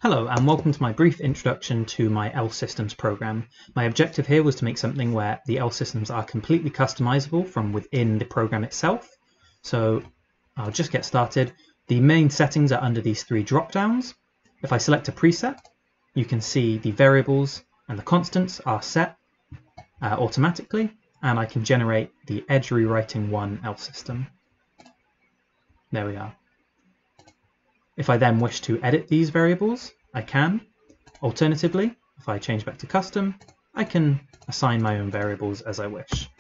Hello and welcome to my brief introduction to my L Systems program. My objective here was to make something where the L Systems are completely customizable from within the program itself. So I'll just get started. The main settings are under these three drop downs. If I select a preset, you can see the variables and the constants are set automatically, and I can generate the edge rewriting one L system. There we are. If I then wish to edit these variables, I can. Alternatively, if I change back to custom, I can assign my own variables as I wish.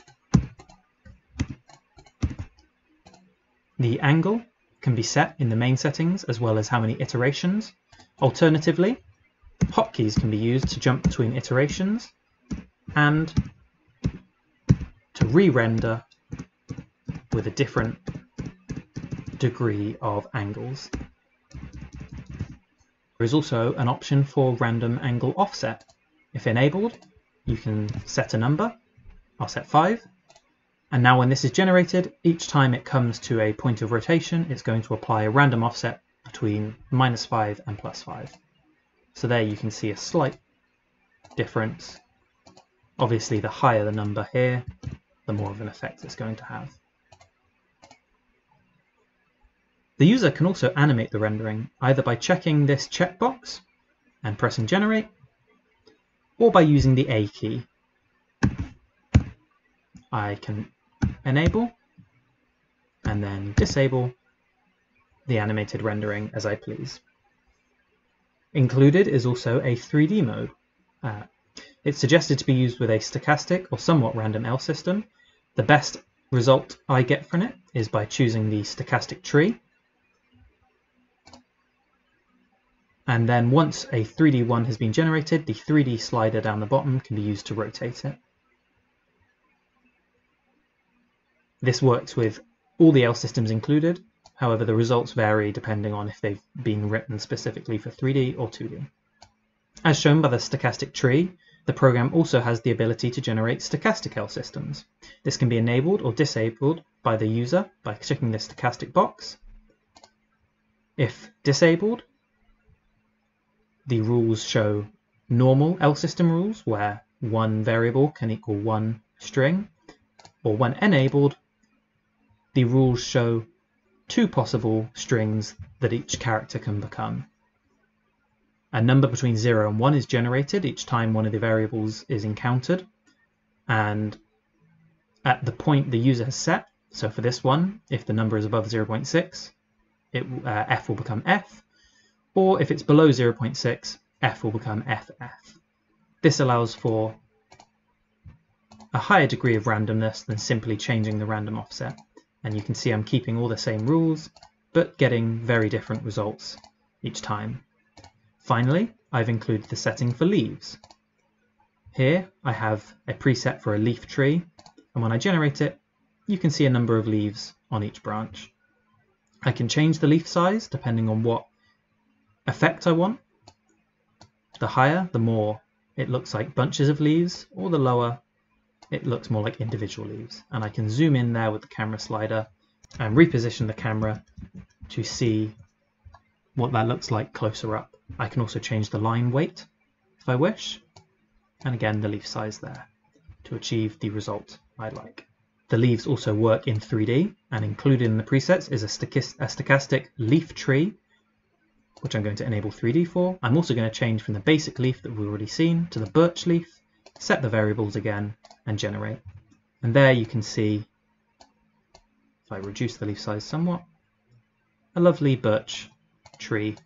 The angle can be set in the main settings as well as how many iterations. Alternatively, hotkeys can be used to jump between iterations and to re-render with a different degree of angles. There is also an option for random angle offset. If enabled, you can set a number. I'll set 5. And now when this is generated, each time it comes to a point of rotation, it's going to apply a random offset between -5 and +5. So there you can see a slight difference. Obviously, the higher the number here, the more of an effect it's going to have. The user can also animate the rendering either by checking this checkbox and pressing generate, or by using the A key. I can enable and then disable the animated rendering as I please. Included is also a 3D mode. It's suggested to be used with a stochastic or somewhat random L system. The best result I get from it is by choosing the stochastic tree. And then once a 3D one has been generated, the 3D slider down the bottom can be used to rotate it. This works with all the L systems included. However, the results vary depending on if they've been written specifically for 3D or 2D. As shown by the stochastic tree, the program also has the ability to generate stochastic L systems. This can be enabled or disabled by the user by clicking the stochastic box. If disabled, the rules show normal L system rules where one variable can equal one string, or when enabled, the rules show two possible strings that each character can become. A number between 0 and 1 is generated each time one of the variables is encountered, and at the point the user has set, so for this one, if the number is above 0.6, f will become f, or if it's below 0.6, f will become ff. This allows for a higher degree of randomness than simply changing the random offset. And you can see I'm keeping all the same rules, but getting very different results each time. Finally, I've included the setting for leaves. Here I have a preset for a leaf tree, and when I generate it, you can see a number of leaves on each branch. I can change the leaf size depending on what effect I want. The higher, the more it looks like bunches of leaves, or the lower, it looks more like individual leaves. And I can zoom in there with the camera slider and reposition the camera to see what that looks like closer up. I can also change the line weight if I wish, and again the leaf size there to achieve the result I like. The leaves also work in 3D, and included in the presets is a stochastic leaf tree, which I'm going to enable 3D for. I'm also going to change from the basic leaf that we've already seen to the birch leaf, set the variables again, and generate. And there you can see, if I reduce the leaf size somewhat, a lovely birch tree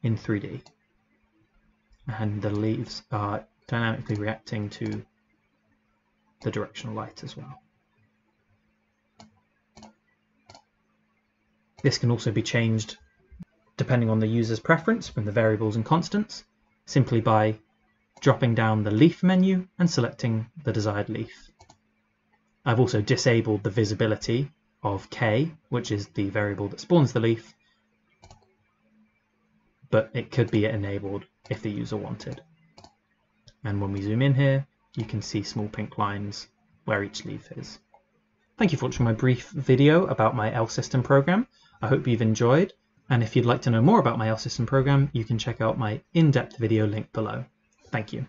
in 3D. And the leaves are dynamically reacting to the directional light as well. This can also be changed depending on the user's preference from the variables and constants, simply by dropping down the leaf menu and selecting the desired leaf. I've also disabled the visibility of k, which is the variable that spawns the leaf, but it could be enabled if the user wanted. And when we zoom in here, you can see small pink lines where each leaf is. Thank you for watching my brief video about my L system program. I hope you've enjoyed. And if you'd like to know more about my L system program, you can check out my in-depth video link below. Thank you.